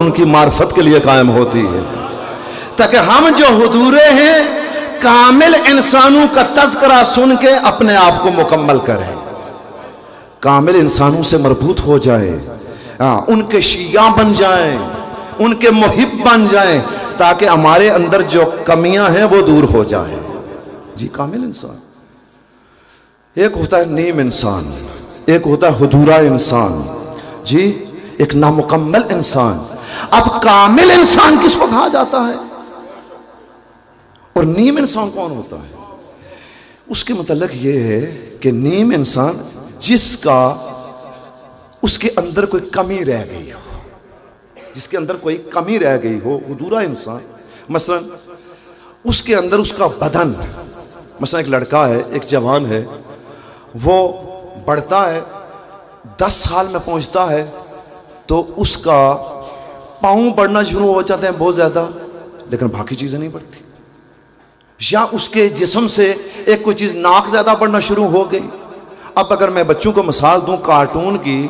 ان کی معرفت کے لیے قائم ہوتی ہے، تاکہ ہم جو حضورے ہیں کامل انسانوں کا تذکرہ سن کے اپنے آپ کو مکمل کریں، کامل انسانوں سے مربوط ہو جائیں، ان کے شیعہ بن جائیں، ان کے محب بن جائیں، تاکہ ہمارے اندر جو کمیاں ہیں وہ دور ہو جائیں۔ جی کامل انسان، ایک ہوتا ہے نیم انسان، ایک ہوتا ہے حضورہ انسان، جی ایک نامکمل انسان۔ اب کامل انسان کس کو کہا جاتا ہے اور نیم انسان کون ہوتا ہے؟ اس کے متعلق یہ ہے کہ نیم انسان جس کا اس کے اندر کوئی کمی رہ گئی ہو، جس کے اندر کوئی کمی رہ گئی ہو، حضورہ انسان، مثلا اس کے اندر اس کا بدن، مثلا ایک لڑکا ہے، ایک جوان ہے، وہ بڑھتا ہے، 10 سال میں پہنچتا ہے تو اس کا پاؤں بڑھنا شروع ہو جاتے ہیں بہت زیادہ، لیکن باقی چیزیں نہیں بڑھتی، یا اس کے جسم سے ایک کوئی چیز ناک زیادہ بڑھنا شروع ہو گئی۔ اب اگر میں بچوں کو مثال دوں کارٹون کی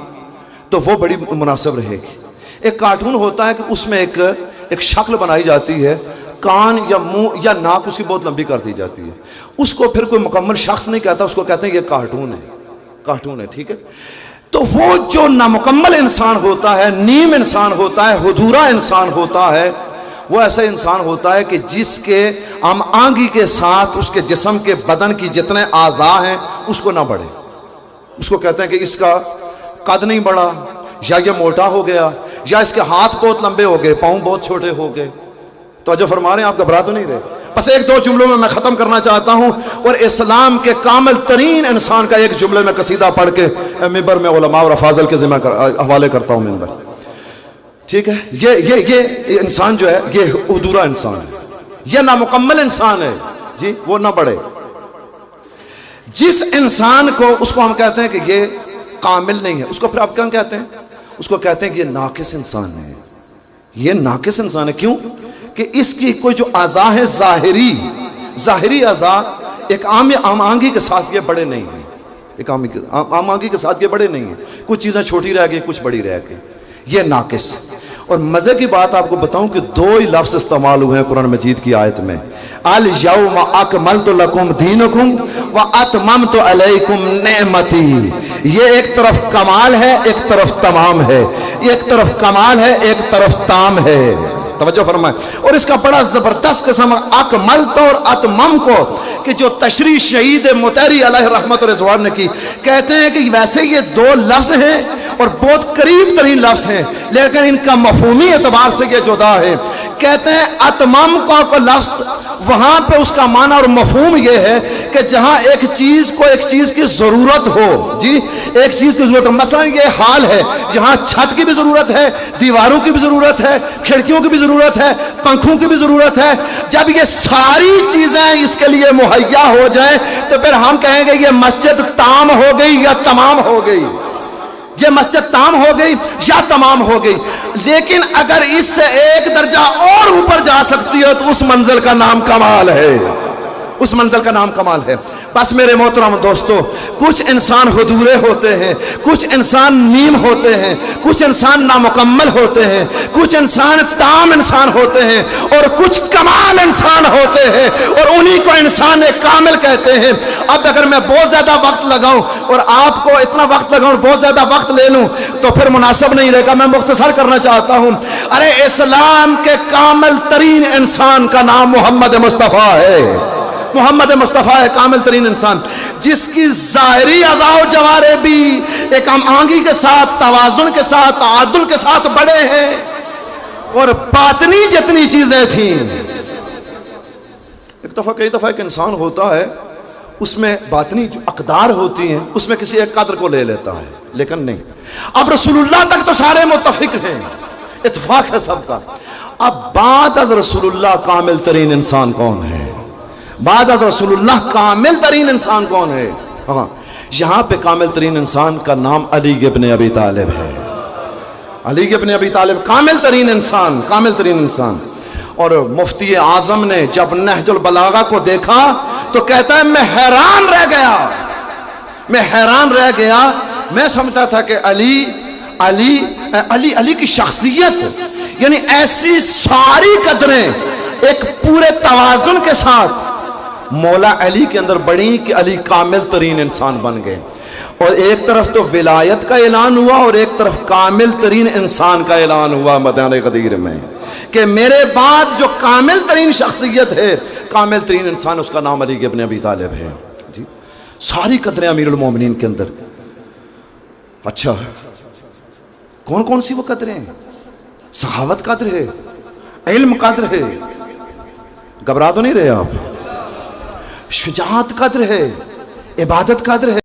تو وہ بڑی مناسب رہے گی۔ ایک کارٹون ہوتا ہے کہ اس میں ایک شکل بنائی جاتی ہے، کان یا منہ یا ناک اس کی بہت لمبی کر دی جاتی ہے، اس کو پھر کوئی مکمل شخص نہیں کہتا، اس کو کہتے ہیں یہ کارٹون ہے، ٹھیک ہے؟ تو وہ جو نامکمل انسان ہوتا ہے، نیم انسان ہوتا ہے، حضورہ انسان ہوتا ہے، وہ ایسا انسان ہوتا ہے کہ جس کے ہم آنگی کے ساتھ اس کے جسم کے بدن کی جتنے اعضاء ہیں اس کو نہ بڑھے، اس کو کہتے ہیں کہ اس کا قد نہیں بڑھا، یا یہ موٹا ہو گیا، یا اس کے ہاتھ بہت لمبے ہو گئے، پاؤں بہت چھوٹے ہو گئے۔ توجہ فرما رہے ہیں آپ، گھبرا تو نہیں رہے؟ بس ایک دو جملوں میں ختم کرنا چاہتا ہوں، اور اسلام کے کامل ترین انسان کا ایک جملے میں قصیدہ پڑھ کے منبر میں علماء اور افاضل کے ذمہ حوالے کرتا ہوں منبر، ٹھیک ہے؟ یہ انسان جو ہے یہ حضورہ انسان ہے، یہ نامکمل انسان ہے، جی وہ نہ بڑھے۔ جس انسان کو اس کو ہم کہتے ہیں کہ یہ کامل نہیں ہے، اس کو پھر آپ کیا کہتے ہیں؟ اس کو کہتے ہیں کہ یہ ناقص انسان ہے، یہ ناقص انسان ہے۔ کیوں؟ کہ اس کی کوئی جو اعضاء ہے ظاہری اعضاء ایک عام آنگی کے ساتھ یہ بڑے نہیں ہیں، ایک عام آنگی کے ساتھ یہ بڑے نہیں ہیں، کچھ چیزیں چھوٹی رہ گئی، کچھ بڑی رہ گئی، یہ ناقص۔ اور مزے کی بات آپ کو بتاؤں کہ 2 ہی لفظ استعمال ہوئے ہیں قرآن مجید کی آیت میں، الیوم اکملت لکم دینکم واتممت علیکم نعمتی۔ یہ ایک طرف کمال ہے، ایک طرف تمام ہے، ایک طرف کمال ہے، ایک طرف تام ہے، توجہ فرمائیں۔ اور اس کا بڑا زبردست قسم اکملت اور اتمم کو کہ جو تشریح شہید مطہری علیہ رحمت و رضوان نے کی، کہتے ہیں کہ ویسے یہ 2 لفظ ہیں اور بہت قریب ترین لفظ ہیں، لیکن ان کا مفہومی اعتبار سے یہ جدا ہے۔ کہتے ہیں اتمام کا لفظ وہاں پہ اس کا معنی اور مفہوم یہ ہے کہ جہاں ایک چیز کو ایک چیز کی ضرورت ہو، جی ایک چیز کی ضرورت ہو، مثلا یہ حال ہے جہاں چھت کی بھی ضرورت ہے، دیواروں کی بھی ضرورت ہے، کھڑکیوں کی بھی ضرورت ہے، پنکھوں کی بھی ضرورت ہے، جب یہ ساری چیزیں اس کے لیے مہیا ہو جائیں تو پھر ہم کہیں گے یہ مسجد تام ہو گئی یا تمام ہو گئی، یہ مسجد تام ہو گئی یا تمام ہو گئی۔ لیکن اگر اس سے ایک درجہ اور اوپر جا سکتی ہے تو اس منزل کا نام کمال ہے، اس منزل کا نام کمال ہے۔ بس میرے محترم دوستو، کچھ انسان حضورے ہوتے ہیں، کچھ انسان نیم ہوتے ہیں، کچھ انسان نامکمل ہوتے ہیں، کچھ انسان تام انسان ہوتے ہیں، اور کچھ کمال انسان ہوتے ہیں، اور انہی کو انسان کامل کہتے ہیں۔ اب اگر میں بہت زیادہ وقت لگاؤں اور آپ کو اتنا وقت لگاؤں اور بہت زیادہ وقت لے لوں تو پھر مناسب نہیں رہے گا، میں مختصر کرنا چاہتا ہوں۔ ارے اسلام کے کامل ترین انسان کا نام محمد مصطفیٰ ہے، محمد مصطفیٰ ہے کامل ترین انسان، جس کی ظاہری اعضاء و جوارح بھی ایک ہم آنگی کے ساتھ، توازن کے ساتھ، تعادل کے ساتھ بڑے ہیں، اور باطنی جتنی چیزیں تھیں۔ کئی دفعہ ایک انسان ہوتا ہے، اس میں باطنی جو اقدار ہوتی ہیں اس میں کسی ایک قدر کو لے لیتا ہے، لیکن نہیں۔ اب رسول اللہ تک تو سارے متفق ہیں، اتفاق ہے سب کا۔ اب بعد از رسول اللہ کامل ترین انسان کون ہے؟ بعد از رسول اللہ کامل ترین انسان کون ہے؟ ہاں، یہاں پہ کامل ترین انسان کا نام علی ابن ابی طالب ہے۔ علی ابن ابی طالب کامل ترین انسان، کامل ترین انسان۔ اور مفتی اعظم نے جب نہج البلاغہ کو دیکھا تو کہتا ہے میں حیران رہ گیا، میں سمجھتا تھا کہ علی کی شخصیت یعنی ایسی ساری قدریں ایک پورے توازن کے ساتھ مولا علی کے اندر بڑی کہ علی کامل ترین انسان بن گئے. اور ایک طرف تو ولایت کا اعلان ہوا اور ایک طرف کامل ترین انسان کا اعلان ہوا مدینہ غدیر میں کہ میرے بعد جو کامل ترین شخصیت ہے، کامل ترین انسان، اس کا نام علی ابن ابی طالب ہے. جی ساری قدریں امیر المومنین کے اندر. اچھا کون کون سی وہ قدریں ہیں؟ سخاوت قدر ہے، علم قدر ہے، گھبرا تو نہیں رہے آپ، شجاعت قدر ہے، عبادت قدر ہے.